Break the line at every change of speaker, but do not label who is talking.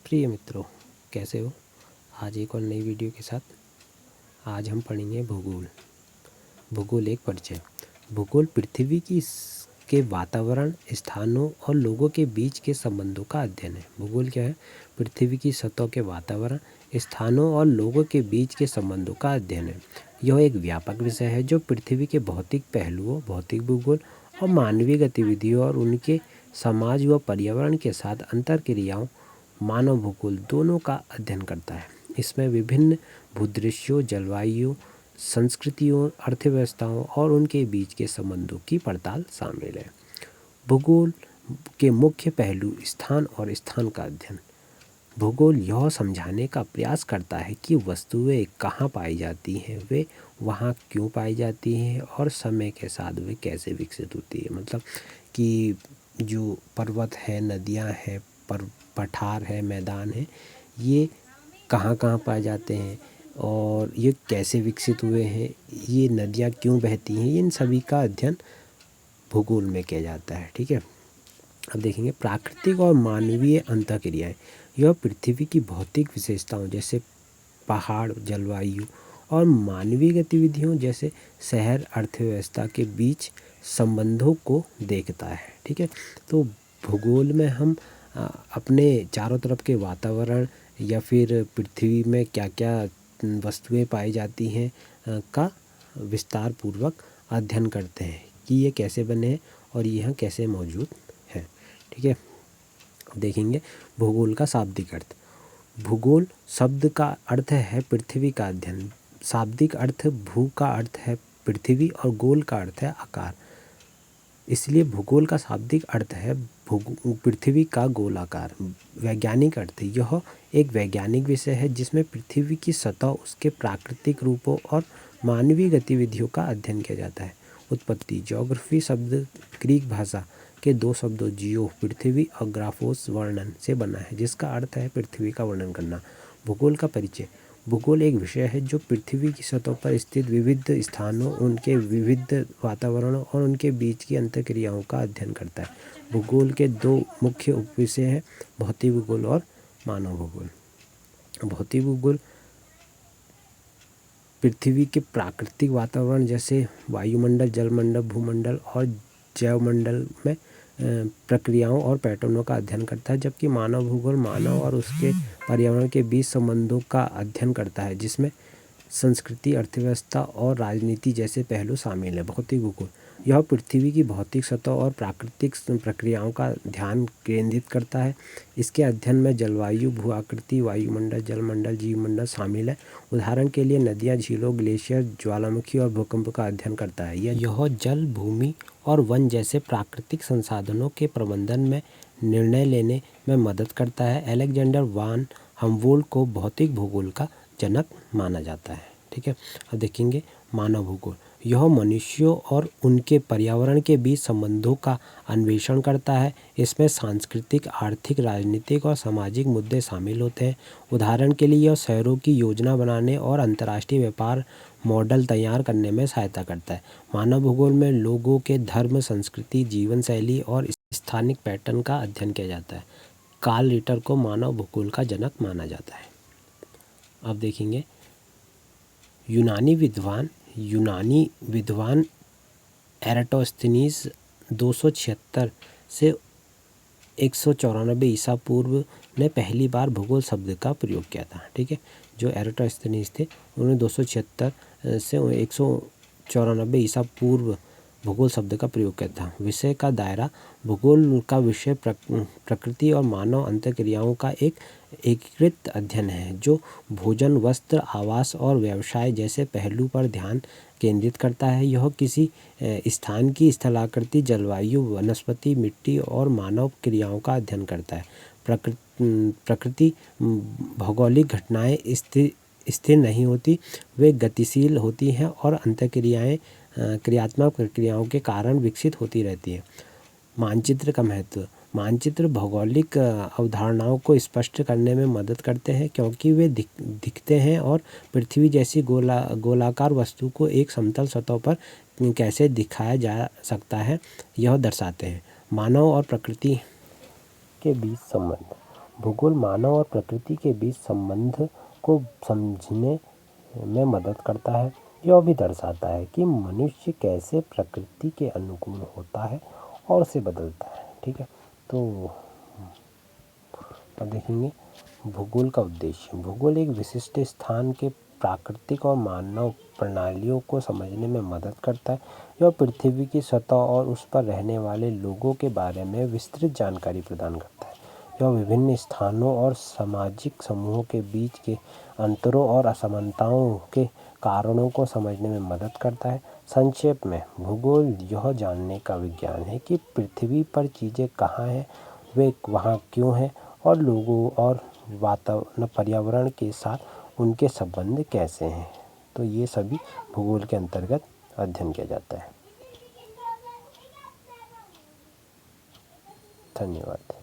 प्रिय मित्रों, कैसे हो। आज एक और नई वीडियो के साथ आज हम पढ़ेंगे भूगोल एक परिचय। भूगोल पृथ्वी के वातावरण, स्थानों और लोगों के बीच के संबंधों का अध्ययन है। भूगोल क्या है? पृथ्वी की सतह के वातावरण, स्थानों और लोगों के बीच के संबंधों का अध्ययन है। यह एक व्यापक विषय है जो पृथ्वी के भौतिक पहलुओं, भौतिक भूगोल और मानवीय गतिविधियों और उनके समाज व पर्यावरण के साथ अंतरक्रियाओं, मानव भूगोल दोनों का अध्ययन करता है। इसमें विभिन्न भूदृश्यों, जलवायु, संस्कृतियों, अर्थव्यवस्थाओं और उनके बीच के संबंधों की पड़ताल शामिल है। भूगोल के मुख्य पहलू: स्थान और स्थान का अध्ययन। भूगोल यह समझाने का प्रयास करता है कि वस्तुएं कहाँ पाई जाती हैं, वे वहाँ क्यों पाई जाती हैं और समय के साथ वे कैसे विकसित होती है। मतलब कि जो पर्वत है, नदियाँ हैं, पठार है, मैदान है, ये कहाँ कहाँ पाए जाते हैं और ये कैसे विकसित हुए हैं, ये नदियाँ क्यों बहती हैं, इन सभी का अध्ययन भूगोल में किया जाता है। ठीक है। अब देखेंगे प्राकृतिक और मानवीय अंतःक्रियाएं। यह पृथ्वी की भौतिक विशेषताओं जैसे पहाड़, जलवायु और मानवीय गतिविधियों जैसे शहर, अर्थव्यवस्था के बीच संबंधों को देखता है। ठीक है। तो भूगोल में हम अपने चारों तरफ के वातावरण या फिर पृथ्वी में क्या क्या वस्तुएं पाई जाती हैं का विस्तार पूर्वक अध्ययन करते हैं कि ये कैसे बने हैं और यह कैसे मौजूद है। ठीक है। देखेंगे भूगोल का शाब्दिक अर्थ। भूगोल शब्द का अर्थ है पृथ्वी का अध्ययन। शाब्दिक अर्थ: भू का अर्थ है पृथ्वी और गोल का अर्थ है आकार। इसलिए भूगोल का शाब्दिक अर्थ है पृथ्वी का गोलाकार। वैज्ञानिक अर्थ: यह एक वैज्ञानिक विषय है जिसमें पृथ्वी की सतह, उसके प्राकृतिक रूपों और मानवीय गतिविधियों का अध्ययन किया जाता है। उत्पत्ति: ज्योग्राफी शब्द ग्रीक भाषा के दो शब्दों जियो पृथ्वी और ग्राफोस वर्णन से बना है, जिसका अर्थ है पृथ्वी का वर्णन करना। भूगोल का परिचय: भूगोल एक विषय है जो पृथ्वी की सतह पर स्थित विविध स्थानों, उनके विविध वातावरणों और उनके बीच की अंतःक्रियाओं का अध्ययन करता है। भूगोल के दो मुख्य उपविषय हैं: भौतिक भूगोल और मानव भूगोल। भौतिक भूगोल पृथ्वी के प्राकृतिक वातावरण जैसे वायुमंडल, जलमंडल, भूमंडल और जैवमंडल में प्रक्रियाओं और पैटर्नों का अध्ययन करता है, जबकि मानव भूगोल मानव और उसके पर्यावरण के बीच संबंधों का अध्ययन करता है, जिसमें संस्कृति, अर्थव्यवस्था और राजनीति जैसे पहलू शामिल हैं। भौतिक भूगोल यह पृथ्वी की भौतिक सतह और प्राकृतिक प्रक्रियाओं का ध्यान केंद्रित करता है। इसके अध्ययन में जलवायु, भू आकृति, वायुमंडल, जलमंडल, जीवमंडल शामिल है। उदाहरण के लिए नदियाँ, झीलों, ग्लेशियर, ज्वालामुखी और भूकंप का अध्ययन करता है। यह जल, भूमि और वन जैसे प्राकृतिक संसाधनों के प्रबंधन में निर्णय लेने में मदद करता है। अलेक्जेंडर वान हमवोल्ट को भौतिक भूगोल का जनक माना जाता है। ठीक है। अब देखेंगे मानव भूगोल। यह मनुष्यों और उनके पर्यावरण के बीच संबंधों का अन्वेषण करता है। इसमें सांस्कृतिक, आर्थिक, राजनीतिक और सामाजिक मुद्दे शामिल होते हैं। उदाहरण के लिए यह शहरों की योजना बनाने और अंतर्राष्ट्रीय व्यापार मॉडल तैयार करने में सहायता करता है। मानव भूगोल में लोगों के धर्म, संस्कृति, जीवन शैली और स्थानिक पैटर्न का अध्ययन किया जाता है। कार्ल रिटर को मानव भूगोल का जनक माना जाता है। अब देखेंगे यूनानी विद्वान एराटोस्थेनीज 276 से 194 ईसा पूर्व ने पहली बार भूगोल शब्द का प्रयोग किया था। ठीक है। जो एराटोस्थेनीज थे उन्होंने 276 से 194 ईसा पूर्व भूगोल शब्द का प्रयोग किया था। विषय का दायरा: भूगोल का विषय प्रकृति और मानव अंतःक्रियाओं का एक एकीकृत अध्ययन है जो भोजन, वस्त्र, आवास और व्यवसाय जैसे पहलू पर ध्यान केंद्रित करता है। यह किसी स्थान की स्थलाकृति, जलवायु, वनस्पति, मिट्टी और मानव क्रियाओं का अध्ययन करता है। प्रकृति भौगोलिक घटनाएं स्थिर नहीं होती, वे गतिशील होती हैं और अंतःक्रियाएं क्रियात्मक प्रक्रियाओं के कारण विकसित होती रहती है। मानचित्र का महत्व: मानचित्र भौगोलिक अवधारणाओं को स्पष्ट करने में मदद करते हैं क्योंकि वे दिखते हैं और पृथ्वी जैसी गोलाकार वस्तु को एक समतल सतह पर कैसे दिखाया जा सकता है यह दर्शाते हैं। मानव और प्रकृति के बीच संबंध: भूगोल मानव और प्रकृति के बीच संबंध को समझने में मदद करता है। यह भी दर्शाता है कि मनुष्य कैसे प्रकृति के अनुकूल होता है और उसे बदलता है। ठीक है, तो अब देखेंगे भूगोल का उद्देश्य। भूगोल एक विशिष्ट स्थान के प्राकृतिक और मानव प्रणालियों को समझने में मदद करता है। यह पृथ्वी की सतह और उस पर रहने वाले लोगों के बारे में विस्तृत जानकारी प्रदान करता है। यह विभिन्न स्थानों और सामाजिक समूहों के बीच के अंतरों और असमानताओं के कारणों को समझने में मदद करता है। संक्षेप में भूगोल यह जानने का विज्ञान है कि पृथ्वी पर चीज़ें कहाँ हैं, वे वहाँ क्यों हैं और लोगों और वातावरण पर्यावरण के साथ उनके संबंध कैसे हैं। तो ये सभी भूगोल के अंतर्गत अध्ययन किया जाता है। धन्यवाद।